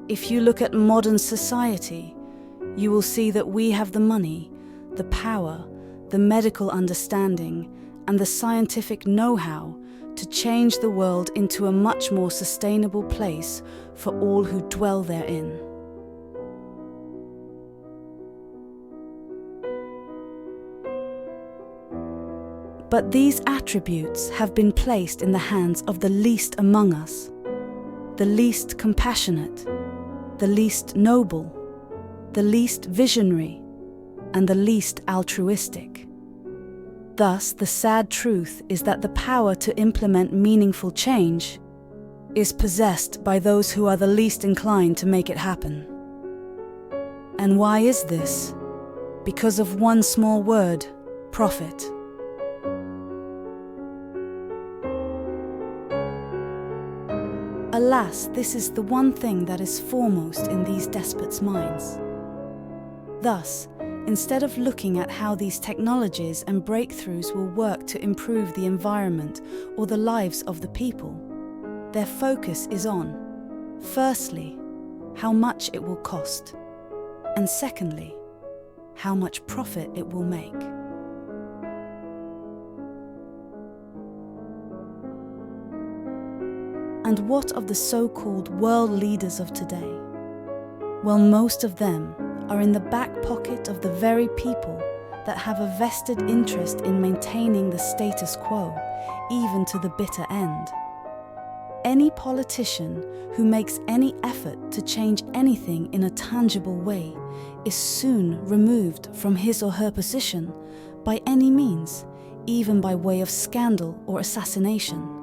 If you look at modern society, you will see that we have the money, the power, the medical understanding, and the scientific know-how to change the world into a much more sustainable place for all who dwell therein. But these attributes have been placed in the hands of the least among us, the least compassionate, the least noble, the least visionary, and the least altruistic. Thus, the sad truth is that the power to implement meaningful change is possessed by those who are the least inclined to make it happen. And why is this? Because of one small word: profit. Alas, this is the one thing that is foremost in these despots' minds. Thus, instead of looking at how these technologies and breakthroughs will work to improve the environment or the lives of the people, their focus is on, firstly, how much it will cost, and secondly, how much profit it will make. And what of the so-called world leaders of today? Well, most of them are in the back pocket of the very people that have a vested interest in maintaining the status quo, even to the bitter end. Any politician who makes any effort to change anything in a tangible way is soon removed from his or her position by any means, even by way of scandal or assassination.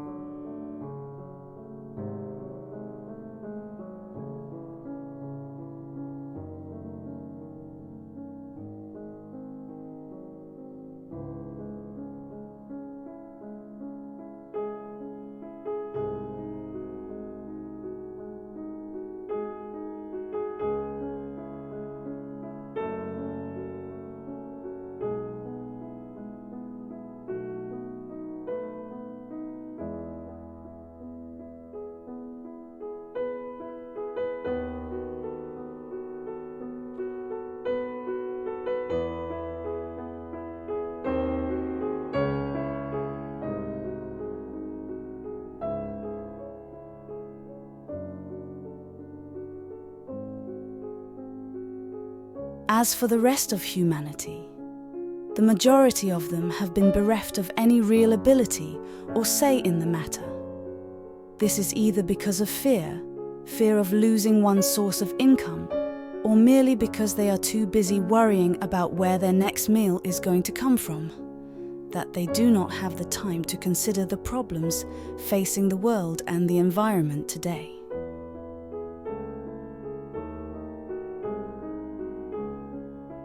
As for the rest of humanity, the majority of them have been bereft of any real ability or say in the matter. This is either because of fear of losing one's source of income, or merely because they are too busy worrying about where their next meal is going to come from, that they do not have the time to consider the problems facing the world and the environment today.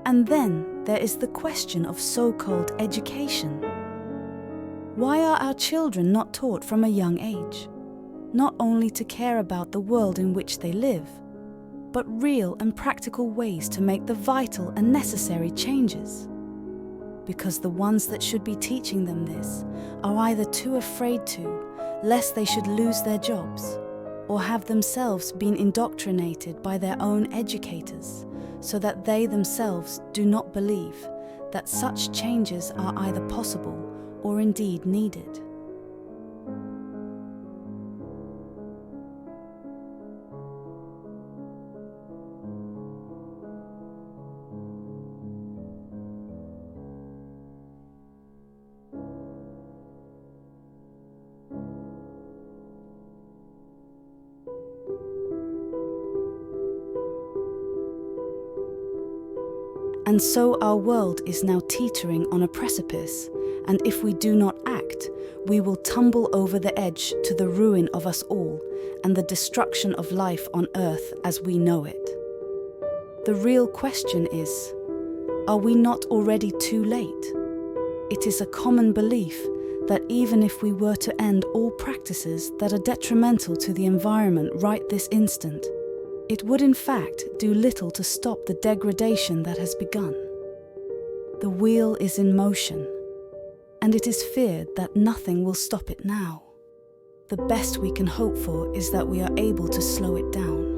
And then there is the question of so-called education. Why are our children not taught from a young age, not only to care about the world in which they live, but real and practical ways to make the vital and necessary changes? Because the ones that should be teaching them this are either too afraid to, lest they should lose their jobs, or have themselves been indoctrinated by their own educators, so that they themselves do not believe that such changes are either possible or indeed needed. And so our world is now teetering on a precipice, and if we do not act, we will tumble over the edge to the ruin of us all and the destruction of life on earth as we know it. The real question is, are we not already too late? It is a common belief that even if we were to end all practices that are detrimental to the environment right this instant, it would in fact do little to stop the degradation that has begun. The wheel is in motion, and it is feared that nothing will stop it now. The best we can hope for is that we are able to slow it down.